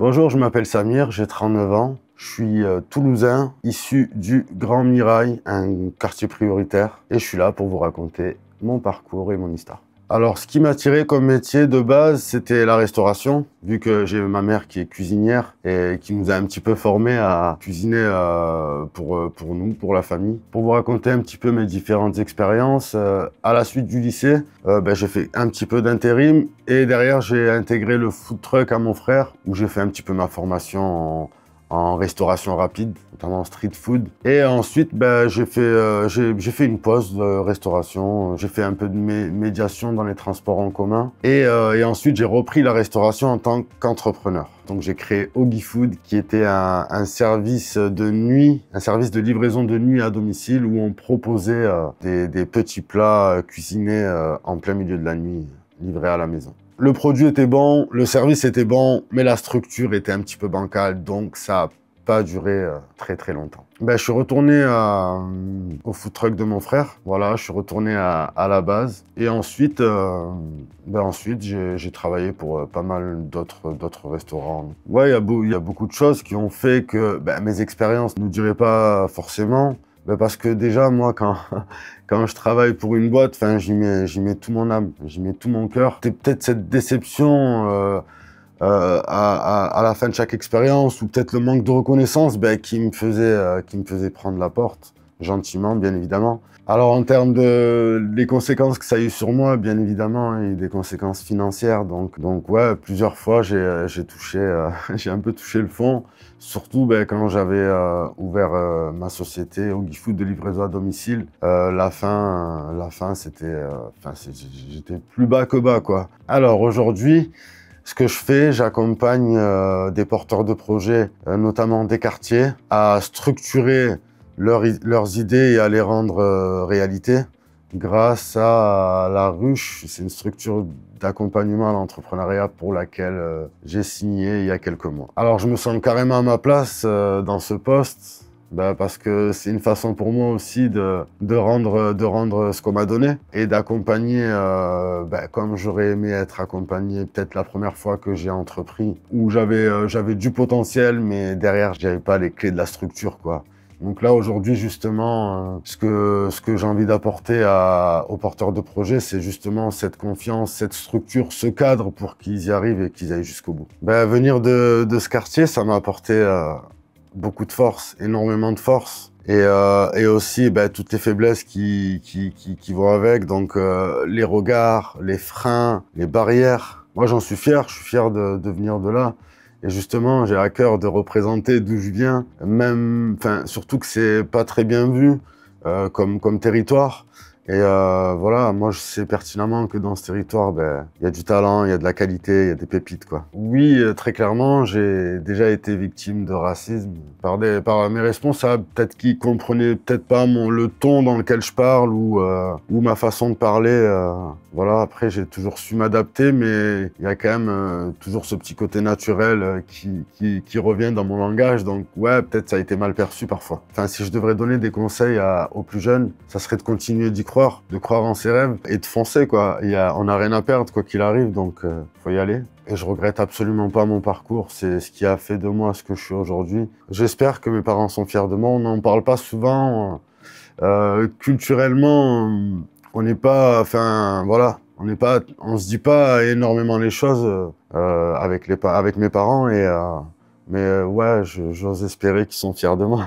Bonjour, je m'appelle Samir, j'ai 39 ans. Je suis toulousain, issu du Grand Mirail, un quartier prioritaire. Et je suis là pour vous raconter mon parcours et mon histoire. Alors, ce qui m'a attiré comme métier de base, c'était la restauration, vu que j'ai ma mère qui est cuisinière et qui nous a un petit peu formés à cuisiner pour nous, pour la famille. Pour vous raconter un petit peu mes différentes expériences, à la suite du lycée, j'ai fait un petit peu d'intérim et derrière, j'ai intégré le food truck à mon frère, où j'ai fait un petit peu ma formation en restauration rapide, notamment en street food. Et ensuite, j'ai fait une pause de restauration. J'ai fait un peu de médiation dans les transports en commun. Et ensuite, j'ai repris la restauration en tant qu'entrepreneur. Donc, j'ai créé Oggy Food, qui était un service de nuit, un service de livraison de nuit à domicile où on proposait des petits plats cuisinés en plein milieu de la nuit, livrés à la maison. Le produit était bon, le service était bon, mais la structure était un petit peu bancale, donc ça n'a pas duré très très longtemps. Je suis retourné au food truck de mon frère, voilà, je suis retourné à la base. Et ensuite, j'ai travaillé pour pas mal d'autres restaurants. Ouais, il y a beaucoup de choses qui ont fait que mes expériences ne duraient pas forcément. Parce que déjà, moi, quand je travaille pour une boîte, j'y mets tout mon âme, j'y mets tout mon cœur. C'est peut-être cette déception à la fin de chaque expérience, ou peut-être le manque de reconnaissance qui me faisait prendre la porte, gentiment, bien évidemment. Alors, en termes des conséquences que ça a eu sur moi, bien évidemment, il y a eu des conséquences financières. Donc ouais, plusieurs fois, j'ai un peu touché le fond. Surtout quand j'avais ouvert ma société Oggy Food de livraison à domicile. La fin, j'étais plus bas que bas, quoi. Alors aujourd'hui, ce que je fais, j'accompagne des porteurs de projets, notamment des quartiers, à structurer leurs idées et à les rendre réalité grâce à la Ruche. C'est une structure d'accompagnement à l'entrepreneuriat pour laquelle j'ai signé il y a quelques mois. Alors je me sens carrément à ma place dans ce poste, parce que c'est une façon pour moi aussi de rendre ce qu'on m'a donné et d'accompagner comme j'aurais aimé être accompagné peut-être la première fois que j'ai entrepris, où j'avais du potentiel, mais derrière j'avais pas les clés de la structure, quoi. Donc là, aujourd'hui, justement, ce que j'ai envie d'apporter aux porteurs de projets, c'est justement cette confiance, cette structure, ce cadre pour qu'ils y arrivent et qu'ils aillent jusqu'au bout. Venir de ce quartier, ça m'a apporté beaucoup de force, énormément de force. Et aussi toutes les faiblesses qui vont avec, donc les regards, les freins, les barrières. Moi, j'en suis fier, je suis fier de venir de là. Et justement, j'ai à cœur de représenter d'où je viens, surtout que c'est pas très bien vu comme territoire. Et voilà, moi je sais pertinemment que dans ce territoire, il y a du talent, il y a de la qualité, il y a des pépites, quoi. Oui, très clairement, j'ai déjà été victime de racisme par mes responsables, peut-être qui comprenaient peut-être pas le ton dans lequel je parle ou ma façon de parler. Voilà, après j'ai toujours su m'adapter, mais il y a quand même toujours ce petit côté naturel qui revient dans mon langage. Donc ouais, peut-être ça a été mal perçu parfois. Enfin, si je devrais donner des conseils aux plus jeunes, ça serait de continuer d'y croire, de croire en ses rêves et de foncer, quoi. On n'a rien à perdre quoi qu'il arrive, donc faut y aller. Et je regrette absolument pas mon parcours, c'est ce qui a fait de moi ce que je suis aujourd'hui. J'espère que mes parents sont fiers de moi. On n'en parle pas souvent. Culturellement, on n'est pas, on se dit pas énormément les choses avec mes parents, mais ouais, j'ose espérer qu'ils sont fiers de moi.